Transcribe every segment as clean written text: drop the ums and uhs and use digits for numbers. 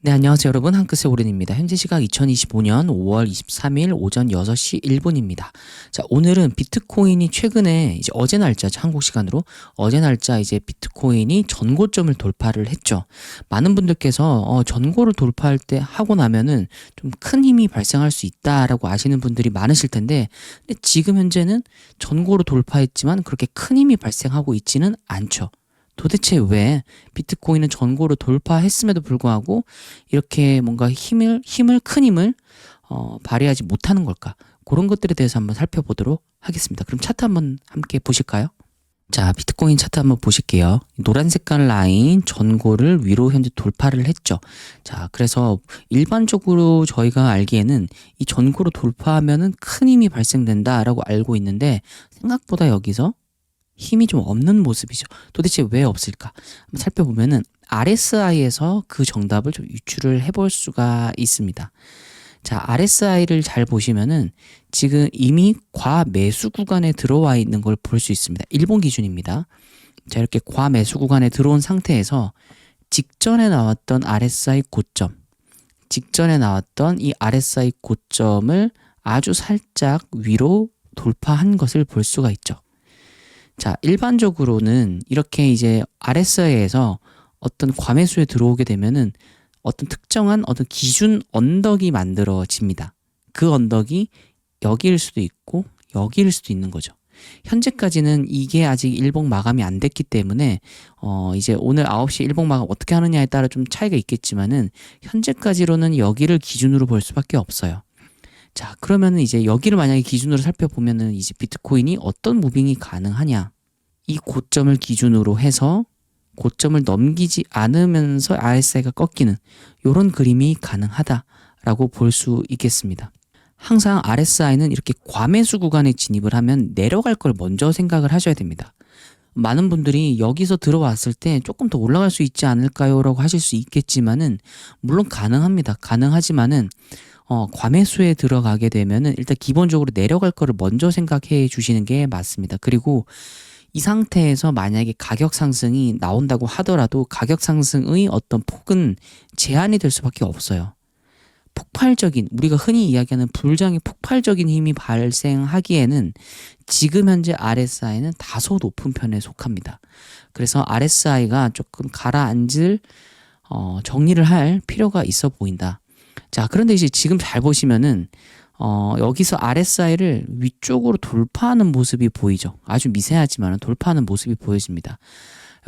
네, 안녕하세요 여러분. 한끗의 오른입니다. 현재 시각 2025년 5월 23일 오전 6시 1분입니다. 자, 오늘은 비트코인이 최근에 이제 어제 날짜죠. 한국 시간으로. 어제 날짜 이제 비트코인이 전고점을 돌파를 했죠. 많은 분들께서 전고를 돌파할 때 하고 나면은 좀 큰 힘이 발생할 수 있다라고 아시는 분들이 많으실 텐데, 근데 지금 현재는 전고를 돌파했지만 그렇게 큰 힘이 발생하고 있지는 않죠. 도대체 왜 비트코인은 전고를 돌파했음에도 불구하고 이렇게 뭔가 큰 힘을 발휘하지 못하는 걸까? 그런 것들에 대해서 한번 살펴보도록 하겠습니다. 그럼 차트 한번 함께 보실까요? 자, 비트코인 차트 한번 보실게요. 노란 색깔 라인 전고를 위로 현재 돌파를 했죠. 자, 그래서 일반적으로 저희가 알기에는 이 전고를 돌파하면은 큰 힘이 발생된다라고 알고 있는데, 생각보다 여기서 힘이 좀 없는 모습이죠. 도대체 왜 없을까? 한번 살펴보면은 RSI에서 그 정답을 좀 유추를 해볼 수가 있습니다. 자, RSI를 잘 보시면은 지금 이미 과매수 구간에 들어와 있는 걸 볼 수 있습니다. 일본 기준입니다. 자, 이렇게 과매수 구간에 들어온 상태에서 직전에 나왔던 RSI 고점, 직전에 나왔던 이 RSI 고점을 아주 살짝 위로 돌파한 것을 볼 수가 있죠. 자, 일반적으로는 이렇게 이제 RSI에서 어떤 과매수에 들어오게 되면은 어떤 특정한 어떤 기준 언덕이 만들어집니다. 그 언덕이 여기일 수도 있고 여기일 수도 있는 거죠. 현재까지는 이게 아직 일봉 마감이 안 됐기 때문에 이제 오늘 9시 일봉 마감 어떻게 하느냐에 따라 좀 차이가 있겠지만은 현재까지로는 여기를 기준으로 볼 수밖에 없어요. 자, 그러면은 이제 여기를 만약에 기준으로 살펴보면은 이제 비트코인이 어떤 무빙이 가능하냐? 이 고점을 기준으로 해서 고점을 넘기지 않으면서 RSI가 꺾이는 이런 그림이 가능하다라고 볼 수 있겠습니다. 항상 RSI는 이렇게 과매수 구간에 진입을 하면 내려갈 걸 먼저 생각을 하셔야 됩니다. 많은 분들이 여기서 들어왔을 때 조금 더 올라갈 수 있지 않을까요? 라고 하실 수 있겠지만은, 물론 가능합니다. 가능하지만은 과매수에 들어가게 되면은 일단 기본적으로 내려갈 거를 먼저 생각해 주시는 게 맞습니다. 그리고 이 상태에서 만약에 가격 상승이 나온다고 하더라도 가격 상승의 어떤 폭은 제한이 될 수밖에 없어요. 폭발적인, 우리가 흔히 이야기하는 불장의 폭발적인 힘이 발생하기에는 지금 현재 RSI는 다소 높은 편에 속합니다. 그래서 RSI가 조금 가라앉을 정리를 할 필요가 있어 보인다. 자, 그런데 이제 지금 잘 보시면은 여기서 RSI를 위쪽으로 돌파하는 모습이 보이죠. 아주 미세하지만 돌파하는 모습이 보여집니다.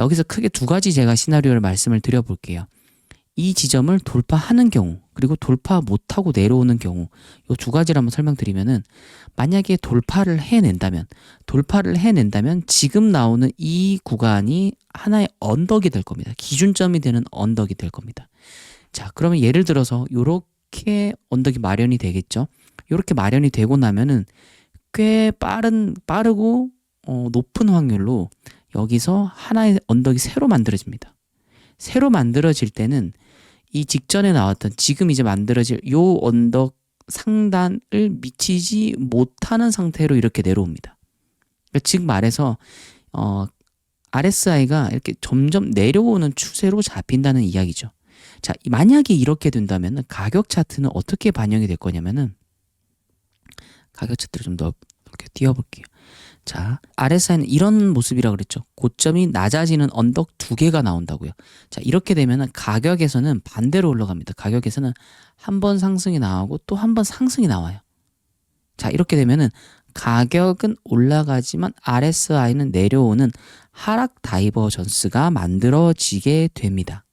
여기서 크게 두 가지 제가 시나리오를 말씀을 드려볼게요. 이 지점을 돌파하는 경우, 그리고 돌파 못하고 내려오는 경우, 이 두 가지를 한번 설명드리면은, 만약에 돌파를 해낸다면 지금 나오는 이 구간이 하나의 언덕이 될 겁니다. 기준점이 되는 언덕이 될 겁니다. 자, 그러면 예를 들어서 요렇게 언덕이 마련이 되겠죠. 요렇게 마련이 되고 나면은 꽤 빠르고 높은 확률로 여기서 하나의 언덕이 새로 만들어집니다. 새로 만들어질 때는 이 직전에 나왔던 지금 이제 만들어질 요 언덕 상단을 미치지 못하는 상태로 이렇게 내려옵니다. 그러니까 즉 말해서 RSI가 이렇게 점점 내려오는 추세로 잡힌다는 이야기죠. 자, 만약에 이렇게 된다면 가격 차트는 어떻게 반영이 될 거냐면은, 가격 차트를 좀 더 이렇게 띄워볼게요. 자, RSI는 이런 모습이라고 그랬죠. 고점이 낮아지는 언덕 두 개가 나온다고요. 자, 이렇게 되면은 가격에서는 반대로 올라갑니다. 가격에서는 한 번 상승이 나오고 또 한 번 상승이 나와요. 자, 이렇게 되면은 가격은 올라가지만 RSI는 내려오는 하락 다이버전스가 만들어지게 됩니다.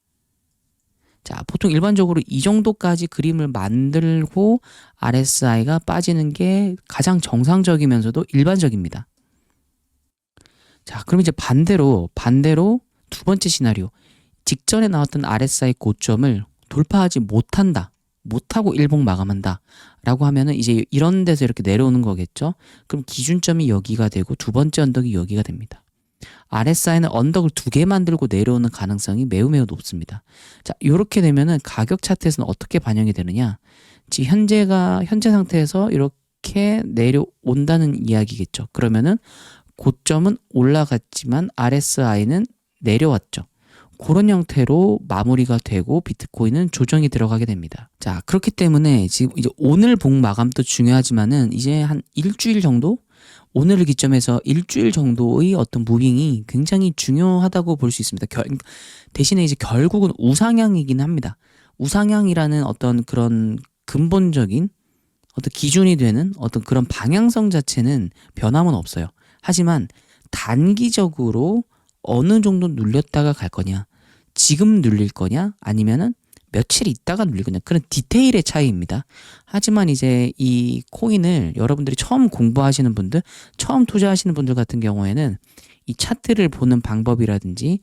자, 보통 일반적으로 이 정도까지 그림을 만들고 RSI가 빠지는 게 가장 정상적이면서도 일반적입니다. 자, 그럼 이제 반대로 두 번째 시나리오, 직전에 나왔던 RSI 고점을 돌파하지 못하고 일봉 마감한다 라고 하면은 이제 이런 데서 이렇게 내려오는 거겠죠. 그럼 기준점이 여기가 되고 두 번째 언덕이 여기가 됩니다. RSI는 언덕을 두 개 만들고 내려오는 가능성이 매우 높습니다. 자, 이렇게 되면은 가격 차트에서는 어떻게 반영이 되느냐? 지금 현재 상태에서 이렇게 내려온다는 이야기겠죠. 그러면은 고점은 올라갔지만 RSI는 내려왔죠. 그런 형태로 마무리가 되고 비트코인은 조정이 들어가게 됩니다. 자, 그렇기 때문에 지금 이제 오늘 봉 마감도 중요하지만은 이제 한 일주일 정도? 오늘을 기점해서 일주일 정도의 어떤 무빙이 굉장히 중요하다고 볼 수 있습니다. 대신에 이제 결국은 우상향이긴 합니다. 우상향이라는 어떤 그런 근본적인 어떤 기준이 되는 어떤 그런 방향성 자체는 변함은 없어요. 하지만 단기적으로 어느 정도 눌렸다가 갈 거냐, 지금 눌릴 거냐, 아니면은 며칠 있다가 눌릴 거냐, 그런 디테일의 차이입니다. 하지만 이제 이 코인을 여러분들이 처음 공부하시는 분들, 처음 투자하시는 분들 같은 경우에는 이 차트를 보는 방법이라든지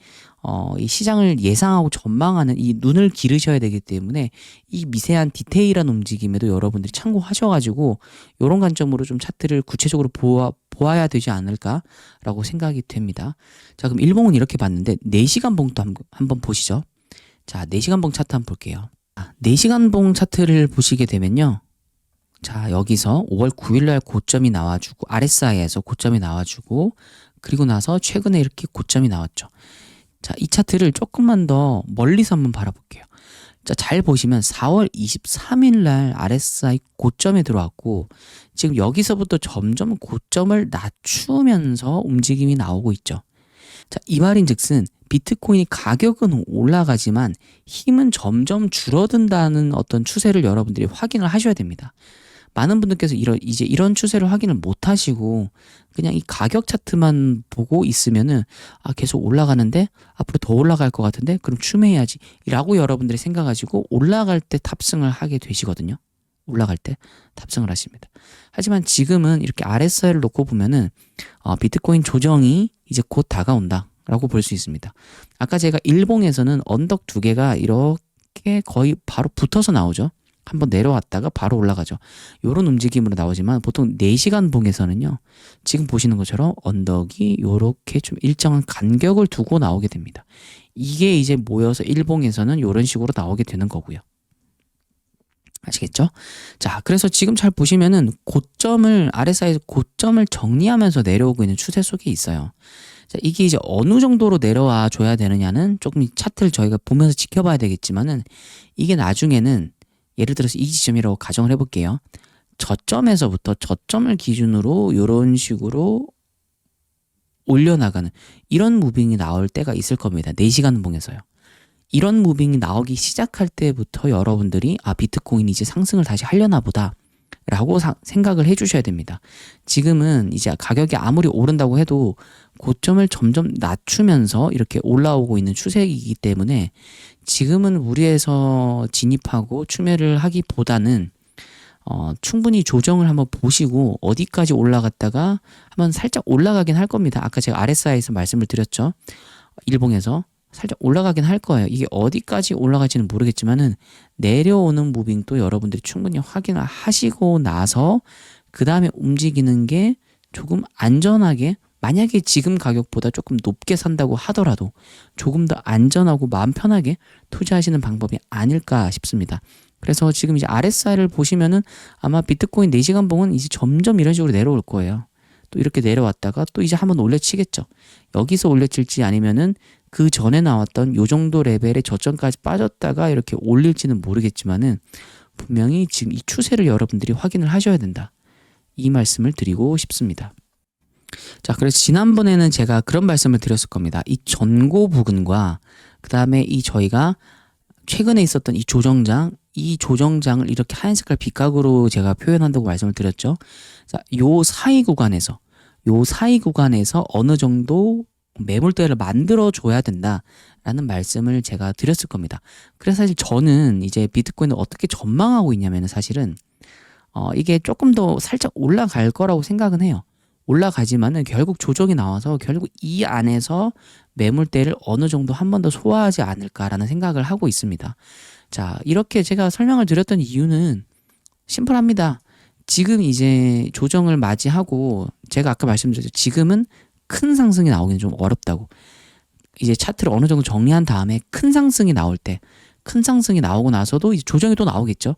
이 시장을 예상하고 전망하는 이 눈을 기르셔야 되기 때문에 이 미세한 디테일한 움직임에도 여러분들이 참고하셔가지고 이런 관점으로 좀 차트를 구체적으로 보아야 되지 않을까라고 생각이 됩니다. 자, 그럼 일봉은 이렇게 봤는데 4시간 봉도 한번 보시죠. 자, 4시간 봉 차트 한번 볼게요. 4시간 봉 차트를 보시게 되면요. 자, 여기서 5월 9일 날 고점이 나와주고 RSI에서 고점이 나와주고 그리고 나서 최근에 이렇게 고점이 나왔죠. 자, 이 차트를 조금만 더 멀리서 한번 바라볼게요. 자, 잘 보시면 4월 23일 날 RSI 고점에 들어왔고 지금 여기서부터 점점 고점을 낮추면서 움직임이 나오고 있죠. 자, 이 말인즉슨 비트코인이 가격은 올라가지만 힘은 점점 줄어든다는 어떤 추세를 여러분들이 확인을 하셔야 됩니다. 많은 분들께서 이제 이런 추세를 확인을 못 하시고 그냥 이 가격 차트만 보고 있으면은 계속 올라가는데 앞으로 더 올라갈 것 같은데 그럼 추매해야지 라고 여러분들이 생각하시고 올라갈 때 탑승을 하게 되시거든요. 올라갈 때 탑승을 하십니다. 하지만 지금은 이렇게 RSI를 놓고 보면은 비트코인 조정이 이제 곧 다가온다 라고 볼 수 있습니다. 아까 제가 일봉에서는 언덕 두 개가 이렇게 거의 바로 붙어서 나오죠. 한번 내려왔다가 바로 올라가죠. 이런 움직임으로 나오지만 보통 4시간 봉에서는요. 지금 보시는 것처럼 언덕이 이렇게 좀 일정한 간격을 두고 나오게 됩니다. 이게 이제 모여서 일봉에서는 이런 식으로 나오게 되는 거고요. 아시겠죠? 자, 그래서 지금 잘 보시면은 고점을 RSI에서 고점을 정리하면서 내려오고 있는 추세 속에 있어요. 자, 이게 이제 어느 정도로 내려와 줘야 되느냐는 조금 이 차트를 저희가 보면서 지켜봐야 되겠지만은 이게 나중에는 예를 들어서 이 지점이라고 가정을 해볼게요. 저점에서부터 저점을 기준으로 이런 식으로 올려나가는 이런 무빙이 나올 때가 있을 겁니다. 4시간 봉에서요. 이런 무빙이 나오기 시작할 때부터 여러분들이 비트코인이 이제 상승을 다시 하려나 보다 라고 생각을 해주셔야 됩니다. 지금은 이제 가격이 아무리 오른다고 해도 고점을 점점 낮추면서 이렇게 올라오고 있는 추세이기 때문에 지금은 무리해서 진입하고 추매를 하기보다는 충분히 조정을 한번 보시고 어디까지 올라갔다가 한번 살짝 올라가긴 할 겁니다. 아까 제가 RSI에서 말씀을 드렸죠. 일봉에서 살짝 올라가긴 할 거예요. 이게 어디까지 올라갈지는 모르겠지만은 내려오는 무빙도 여러분들이 충분히 확인을 하시고 나서 그 다음에 움직이는 게 조금 안전하게 만약에 지금 가격보다 조금 높게 산다고 하더라도 조금 더 안전하고 마음 편하게 투자하시는 방법이 아닐까 싶습니다. 그래서 지금 이제 RSI를 보시면은 아마 비트코인 4시간 봉은 이제 점점 이런 식으로 내려올 거예요. 또 이렇게 내려왔다가 또 이제 한번 올려치겠죠. 여기서 올려칠지 아니면은 그 전에 나왔던 요 정도 레벨의 저점까지 빠졌다가 이렇게 올릴지는 모르겠지만은 분명히 지금 이 추세를 여러분들이 확인을 하셔야 된다. 이 말씀을 드리고 싶습니다. 자, 그래서 지난번에는 제가 그런 말씀을 드렸을 겁니다. 이 전고 부근과 그 다음에 이 저희가 최근에 있었던 이 조정장을 이렇게 하얀 색깔 빛각으로 제가 표현한다고 말씀을 드렸죠. 자, 요 사이 구간에서 어느 정도 매물대를 만들어 줘야 된다라는 말씀을 제가 드렸을 겁니다. 그래서 사실 저는 이제 비트코인을 어떻게 전망하고 있냐면 사실은 이게 조금 더 살짝 올라갈 거라고 생각은 해요. 올라가지만은 결국 조정이 나와서 결국 이 안에서 매물대를 어느 정도 한 번 더 소화하지 않을까라는 생각을 하고 있습니다. 자, 이렇게 제가 설명을 드렸던 이유는 심플합니다. 지금 이제 조정을 맞이하고 제가 아까 말씀드렸죠. 지금은 큰 상승이 나오기는 좀 어렵다고. 이제 차트를 어느 정도 정리한 다음에 큰 상승이 나올 때, 큰 상승이 나오고 나서도 이제 조정이 또 나오겠죠.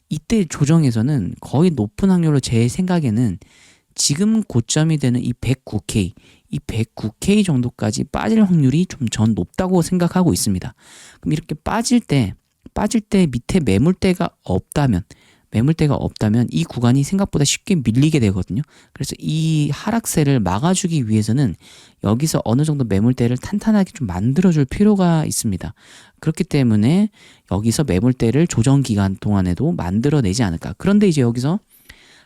이때 조정에서는 거의 높은 확률로 제 생각에는 지금 고점이 되는 이 109K, 이 109K 정도까지 빠질 확률이 좀 전 높다고 생각하고 있습니다. 그럼 이렇게 빠질 때 밑에 매물대가 없다면 이 구간이 생각보다 쉽게 밀리게 되거든요. 그래서 이 하락세를 막아주기 위해서는 여기서 어느 정도 매물대를 탄탄하게 좀 만들어줄 필요가 있습니다. 그렇기 때문에 여기서 매물대를 조정 기간 동안에도 만들어내지 않을까. 그런데 이제 여기서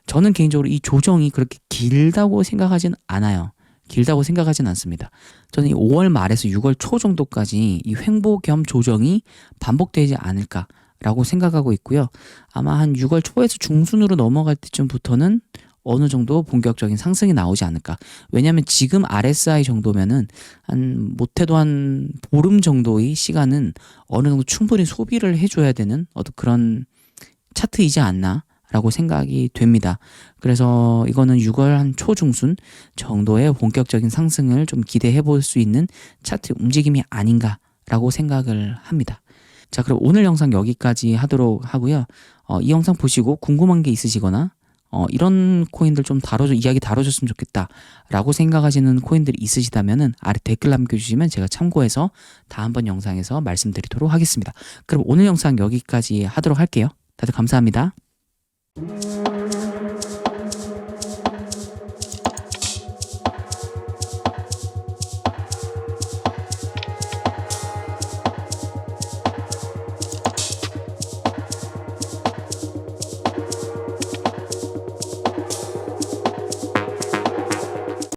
저는 개인적으로 이 조정이 그렇게 길다고 생각하진 않아요. 길다고 생각하진 않습니다. 저는 이 5월 말에서 6월 초 정도까지 이 횡보 겸 조정이 반복되지 않을까라고 생각하고 있고요. 아마 한 6월 초에서 중순으로 넘어갈 때쯤부터는 어느 정도 본격적인 상승이 나오지 않을까. 왜냐하면 지금 RSI 정도면은 한 못해도 한 보름 정도의 시간은 어느 정도 충분히 소비를 해줘야 되는 어떤 그런 차트이지 않나 라고 생각이 됩니다. 그래서 이거는 6월 한 초중순 정도의 본격적인 상승을 좀 기대해 볼 수 있는 차트 움직임이 아닌가라고 생각을 합니다. 자, 그럼 오늘 영상 여기까지 하도록 하고요. 이 영상 보시고 궁금한 게 있으시거나 이런 코인들 좀 이야기 다뤄줬으면 좋겠다 라고 생각하시는 코인들이 있으시다면은 아래 댓글 남겨주시면 제가 참고해서 다음번 영상에서 말씀드리도록 하겠습니다. 그럼 오늘 영상 여기까지 하도록 할게요. 다들 감사합니다.